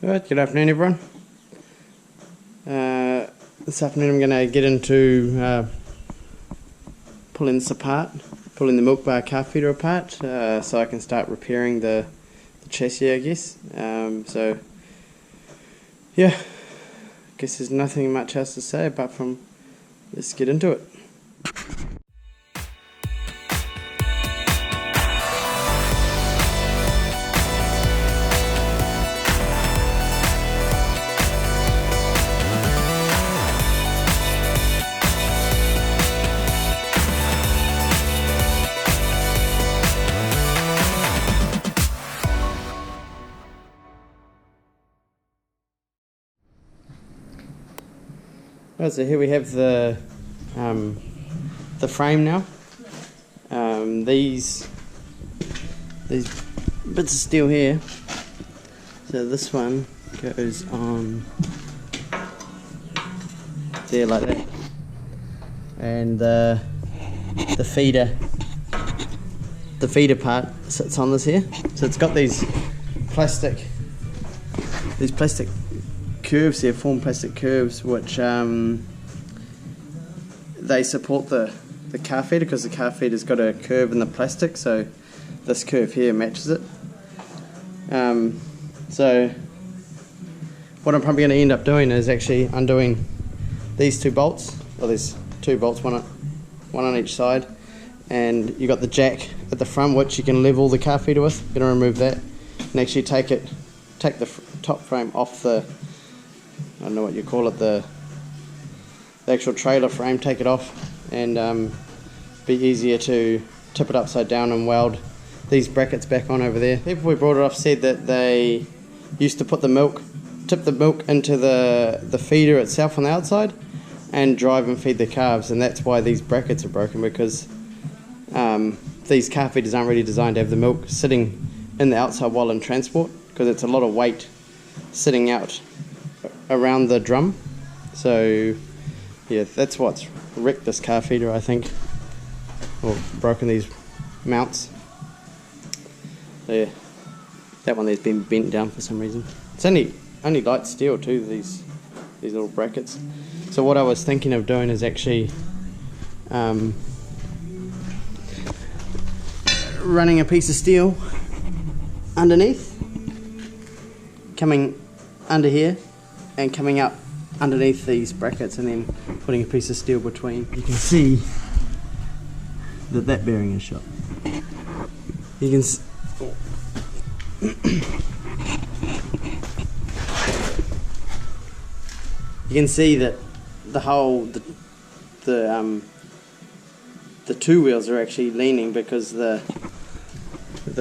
Alright, good afternoon everyone. This afternoon I'm going to get into pulling this apart, pulling the Milkbar calf feeder apart, so I can start repairing the chassis, I guess. So yeah, I guess there's nothing much else to say apart from let's get into it. Right, so here we have the frame now. These bits of steel here. So this one goes on there like that, and the feeder part sits on this here. So it's got these plastic curves here, form plastic curves, which they support the calf feeder, because the calf feeder's got a curve in the plastic, so this curve here matches it. So what I'm probably going to end up doing is actually undoing these two bolts. Well, there's two bolts, one on each side, and you got the jack at the front which you can level the calf feeder with. You're going to remove that and actually take the top frame off the, I don't know what you call it, the actual trailer frame, take it off, and be easier to tip it upside down and weld these brackets back on over there. People who brought it off said that they used to tip the milk into the feeder itself on the outside and drive and feed the calves, and that's why these brackets are broken, because these calf feeders aren't really designed to have the milk sitting in the outside while in transport, because it's a lot of weight sitting out around the drum. So yeah, that's what's wrecked this calf feeder, I think, or broken these mounts. So yeah, that one there's been bent down for some reason. It's only light steel too, these little brackets. So what I was thinking of doing is actually running a piece of steel underneath, coming under here and coming up underneath these brackets, and then putting a piece of steel between. You can see that bearing is shot. You can see that the two wheels are actually leaning, because the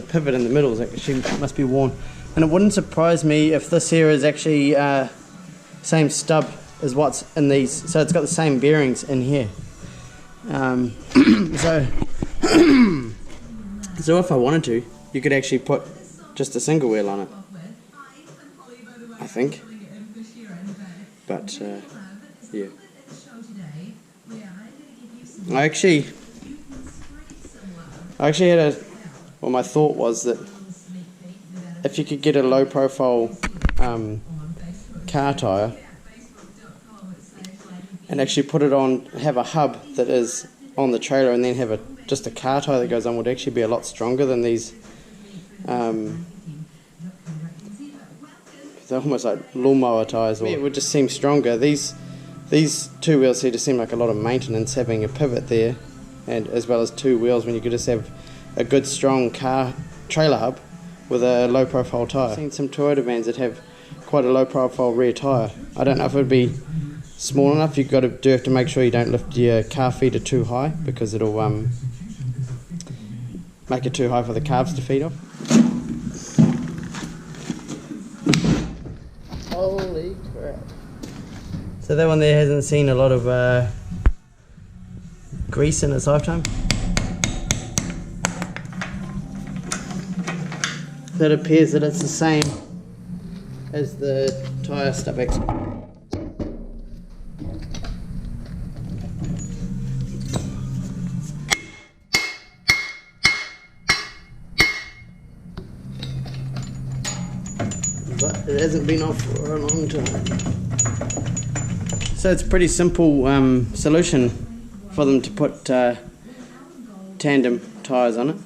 pivot in the middle is actually must be worn. And it wouldn't surprise me if this here is actually same stub as what's in these, so it's got the same bearings in here. So if I wanted to, you could actually put just a single wheel on it, I think. But yeah, I actually had my thought was that if you could get a low profile car tyre and actually put it on, have a hub that is on the trailer, and then have just a car tyre that goes on, would actually be a lot stronger than these. They're almost like lawnmower tyres. It would just seem stronger. These two wheels here just seem like a lot of maintenance, having a pivot there, and as well as two wheels, when you could just have a good strong car trailer hub with a low profile tyre. I've seen some Toyota vans that have quite a low profile rear tyre. I don't know if it would be small enough. You have to make sure you don't lift your calf feeder too high, because it'll make it too high for the calves to feed off. Holy crap. So that one there hasn't seen a lot of grease in its lifetime. So it appears that it's the same as the tyre stub axle. but it hasn't been off for a long time. So it's a pretty simple solution for them to put tandem tyres on it.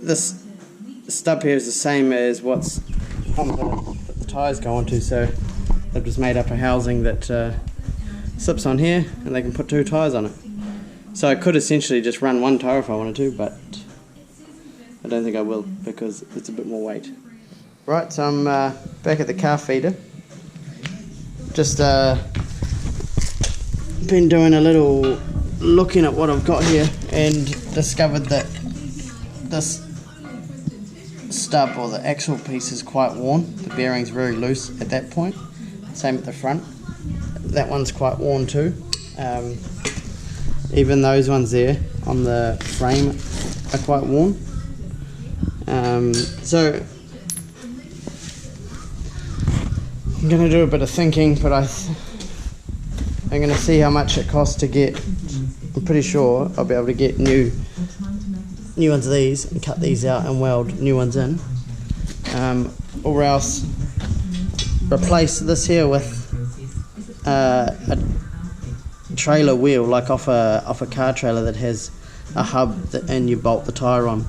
This stub here is the same as what's on the tyres go onto, so they've just made up a housing that slips on here and they can put 2 tyres on it. So I could essentially just run 1 tyre if I wanted to, but I don't think I will because it's a bit more weight. Right, so I'm back at the calf feeder. Just been doing a little looking at what I've got here and discovered that this stub or the axle piece is quite worn. The bearing's very loose at that point. Same at the front. That one's quite worn too. Even those ones there on the frame are quite worn. So I'm going to do a bit of thinking, but I'm going to see how much it costs to get. I'm pretty sure I'll be able to get new ones of these and cut these out and weld new ones in, or else replace this here with a trailer wheel, like off a car trailer that has a hub and you bolt the tyre on.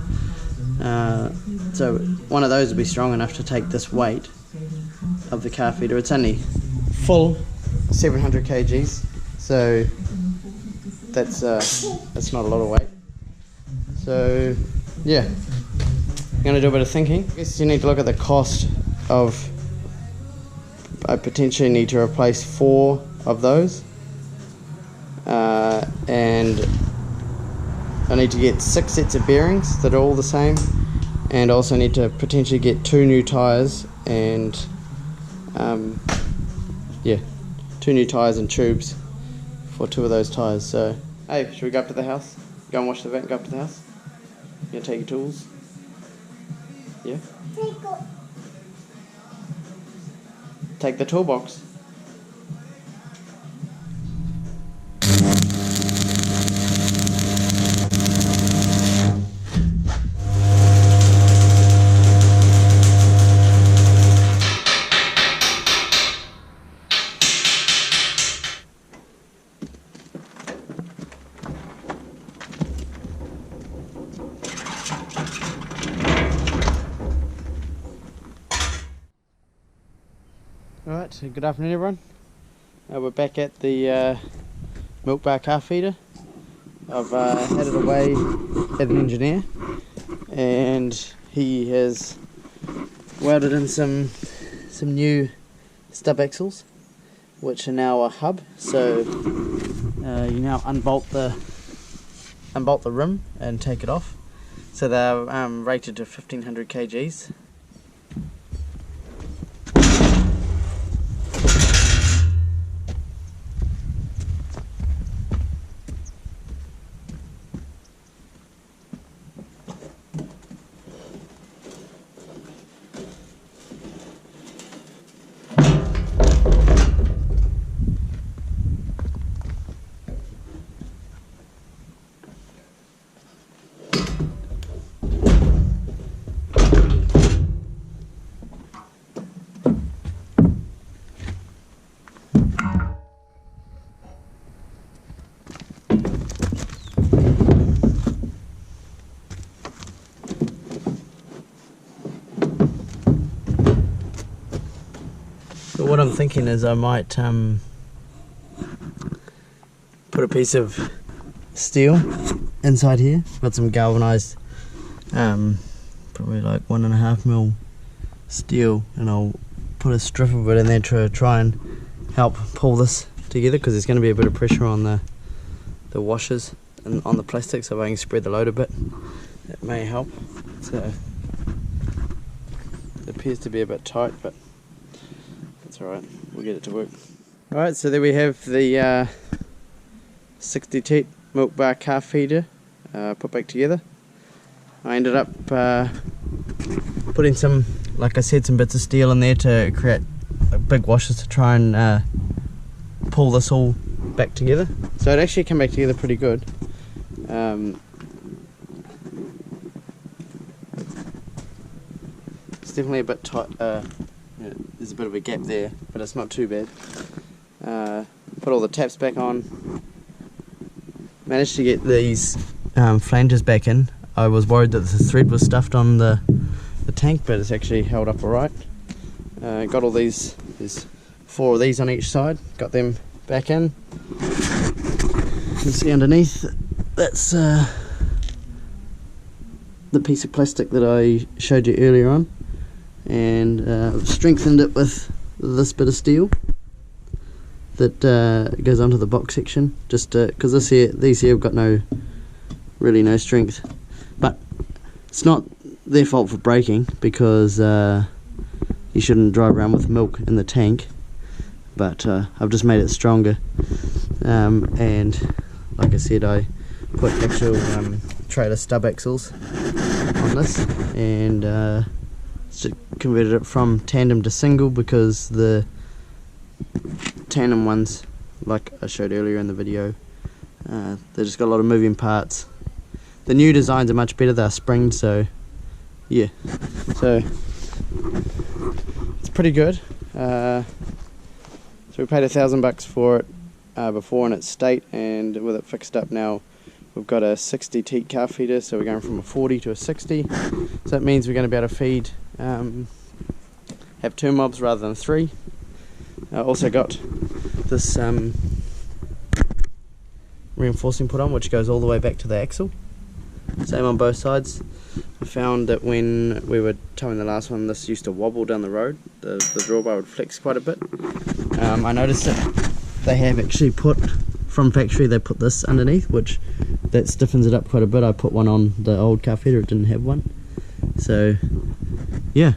So one of those would be strong enough to take this weight of the calf feeder. It's only full 700 kgs, so that's not a lot of weight. So yeah, I'm going to do a bit of thinking. I guess you need to look at the cost of, I potentially need to replace 4 of those, and I need to get 6 sets of bearings that are all the same, and also need to potentially get 2 new tyres and 2 new tyres and tubes for 2 of those tyres. So hey, should we go up to the house? Go and wash the vet and go up to the house? You gonna take your tools? Yeah? Take the toolbox. Alright, so good afternoon everyone. We're back at the Milkbar calf feeder. I've had it away at an engineer and he has welded in some new stub axles which are now a hub, so you now unbolt the rim and take it off. So they're rated to 1500 kgs. So what I'm thinking is I might put a piece of steel inside here, got some galvanized, probably like 1.5mm steel, and I'll put a strip of it in there to try and help pull this together, because there's going to be a bit of pressure on the washers and on the plastic, so if I can spread the load a bit, that may help. So it appears to be a bit tight, but that's alright, we'll get it to work. Alright, so there we have the 60 Teat Milkbar calf feeder put back together. I ended up putting some, like I said, some bits of steel in there to create big washers to try and pull this all back together. So it actually came back together pretty good. definitely a bit tight. There's a bit of a gap there, but it's not too bad. Put all the taps back on. Managed to get these flanges back in. I was worried that the thread was stuffed on the tank, but it's actually held up alright. Got all these, there's 4 of these on each side, got them back in. You can see underneath, that's the piece of plastic that I showed you earlier on, and strengthened it with this bit of steel that goes onto the box section, just because these here have got really no strength, but it's not their fault for breaking, because you shouldn't drive around with milk in the tank, but I've just made it stronger. And like I said, I put actual trailer stub axles on this, and converted it from tandem to single, because the tandem ones, like I showed earlier in the video, they just got a lot of moving parts. The new designs are much better, they're springed, so yeah, so it's pretty good. So we paid $1,000 for it before in its state, and with it fixed up now, we've got a 60 teat calf feeder, so we're going from a 40 to a 60. So that means we're going to be able to feed, have 2 mobs rather than 3. I also got this reinforcing put on, which goes all the way back to the axle. Same on both sides. I found that when we were towing the last one, this used to wobble down the road. The drawbar would flex quite a bit. I noticed that they have actually put, from factory, they put this underneath, which that stiffens it up quite a bit. I put one on the old calf feeder, it didn't have one. So yeah,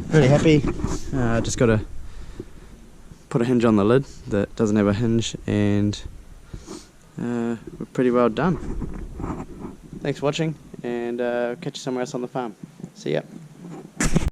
really happy. Just got to put a hinge on the lid that doesn't have a hinge, and we're pretty well done. Thanks for watching, and catch you somewhere else on the farm. See ya.